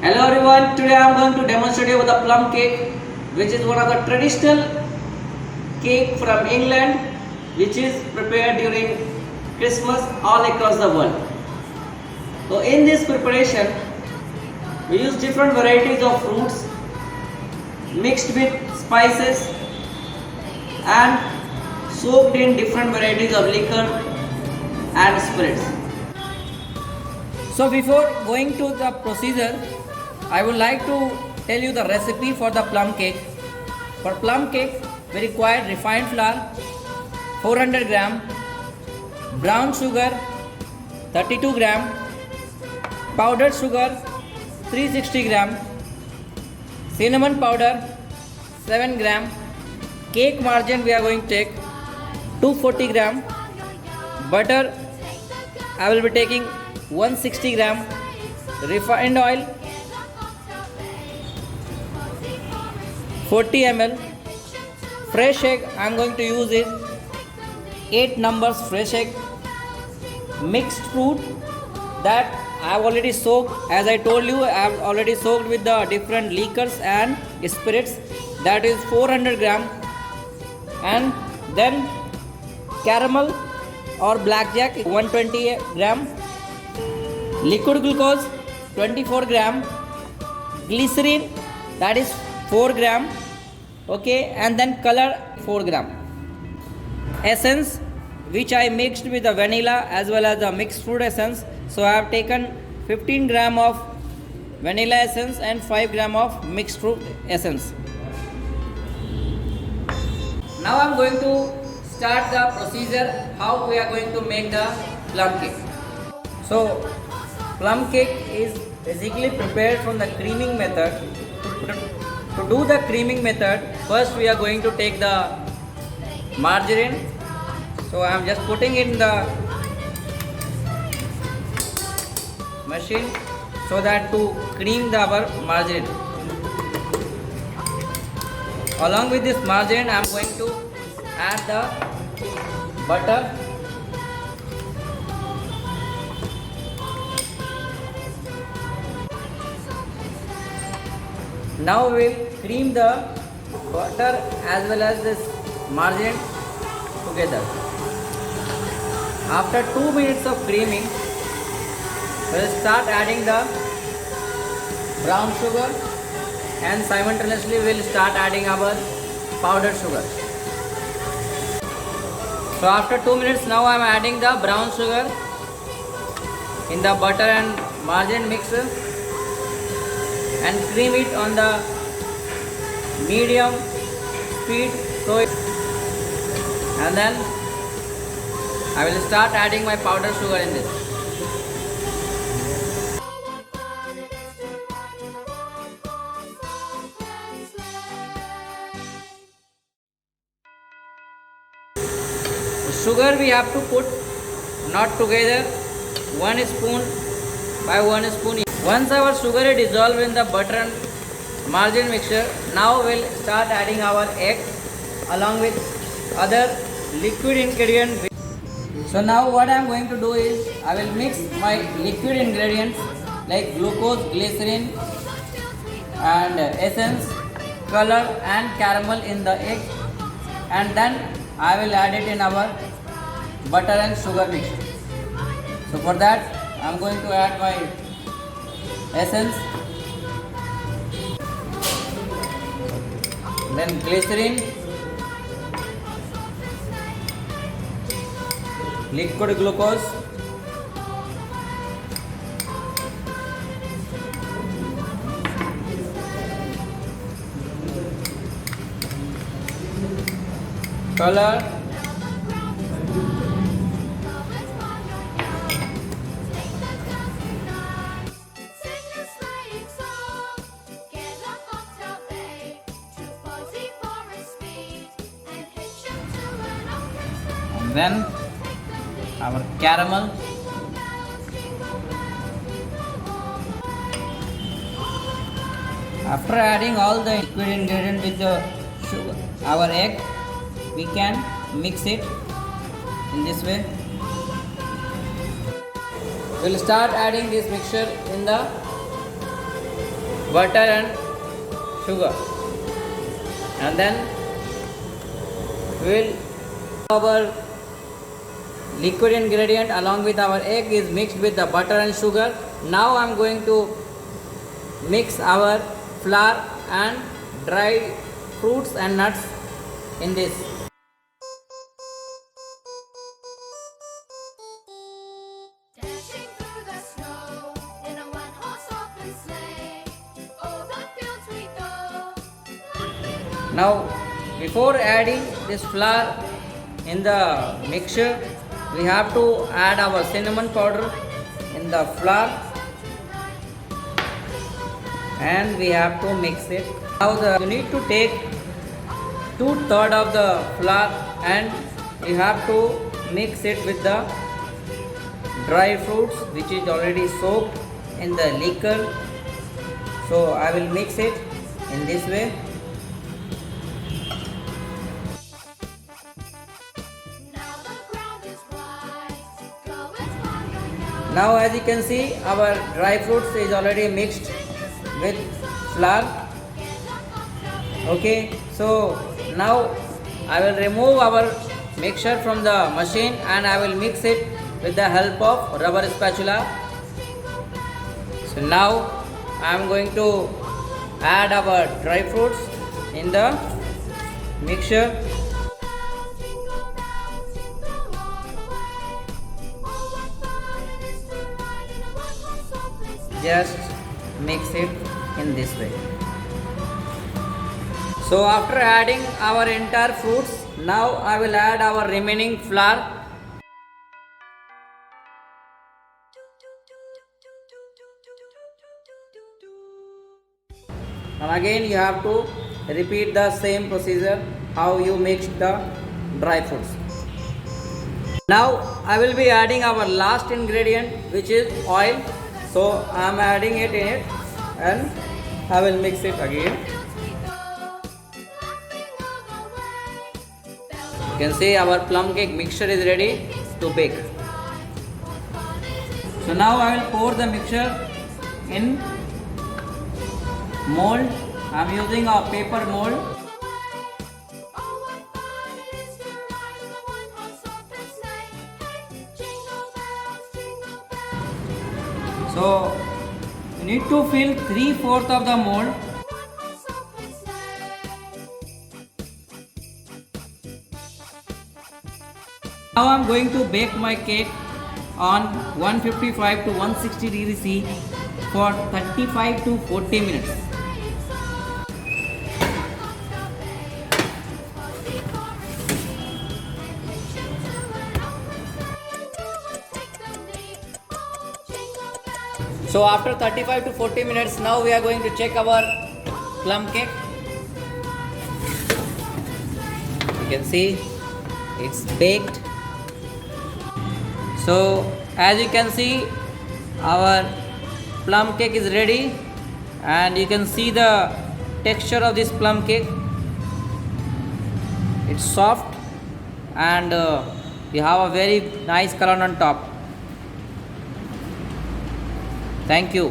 Hello everyone, today I am going to demonstrate you the plum cake, which is one of the traditional cake from England, which is prepared during Christmas all across the world. So in this preparation, we use different varieties of fruits mixed with spices and soaked in different varieties of liquor and spirits. So before going to the procedure, I would like to tell you the recipe for the plum cake. For plum cake, we require refined flour 400 gram, brown sugar 32 gram, powdered sugar 360 gram, cinnamon powder 7 gram, cake margarine we are going to take 240 gram, butter I will be taking 160 gram, refined oil 40 ml, fresh egg I am going to use is 8 numbers fresh egg, mixed fruit that I have already soaked, as I told you I have already soaked with the different liquors and spirits, that is 400 gram, and then caramel or blackjack 120 gram, liquid glucose 24 gram, glycerin that is 4 gram, okay, and then color 4 gram, essence which I mixed with the vanilla as well as the mixed fruit essence. So I have taken 15 gram of vanilla essence and 5 gram of mixed fruit essence. Now I am going to start the procedure how we are going to make the plum cake. So plum cake is basically prepared from the creaming method. To do the creaming method, first we are going to take the margarine. So I am just putting in the machine so that to cream our margarine. Along with this margarine, I am going to add the butter, now we will cream the butter as well as this margarine together. After 2 minutes of creaming, we will start adding the brown sugar and simultaneously we will start adding our powdered sugar. So after 2 minutes, now I am adding the brown sugar in the butter and margarine mixer and cream it on the medium speed, and then I will start adding my powdered sugar in this. Sugar we have to put not together, 1 spoon by 1 spoon. Once our sugar is dissolved in the butter and margarine mixture, now we will start adding our egg along with other liquid ingredients. So now what I am going to do is I will mix my liquid ingredients like glucose, glycerin and essence, color and caramel in the egg, and then I will add it in our butter and sugar mixture. So for that I am going to add my essence, then glycerin, liquid glucose, color, and then our caramel, after adding all the liquid ingredient with the sugar, our egg, we can mix it in this way. We'll start adding this mixture in the butter and sugar, and then we will our liquid ingredient along with our egg is mixed with the butter and sugar. Now I am going to mix our flour and dry fruits and nuts in this. Dashing through the snow in a one-horse open sleigh. Over fields we go, laughing Now before adding this flour in the mixture, we have to add our cinnamon powder in the flour and we have to mix it. Now you need to take 2/3 of the flour and you have to mix it with the dry fruits which is already soaked in the liquor. So I will mix it in this way. now the ground is white. Go as far as Now as you can see, our dry fruits is already mixed with flour. Okay, so now I will remove our mixture from the machine and I will mix it with the help of rubber spatula. So now I am going to add our dry fruits in the mixture. jingle bells, jingle all the way. Oh, what fun it is to ride in a one-horse open sleigh. Just mix it in this way. So after adding our entire fruits, now I will add our remaining flour. And again you have to repeat the same procedure how you mixed the dry fruits. Now I will be adding our last ingredient which is oil. So I am adding it in it and I will mix it again. You can see our plum cake mixture is ready to bake. So now I will pour the mixture in mold. I am using a paper mold. So you need to fill 3/4 of the mold. Now I am going to bake my cake on 155 to 160 degrees C for 35 to 40 minutes. So after 35 to 40 minutes, now we are going to check our plum cake. You can see it's baked. So as you can see, our plum cake is ready and you can see the texture of this plum cake. It's soft and you have a very nice color on top. Thank you.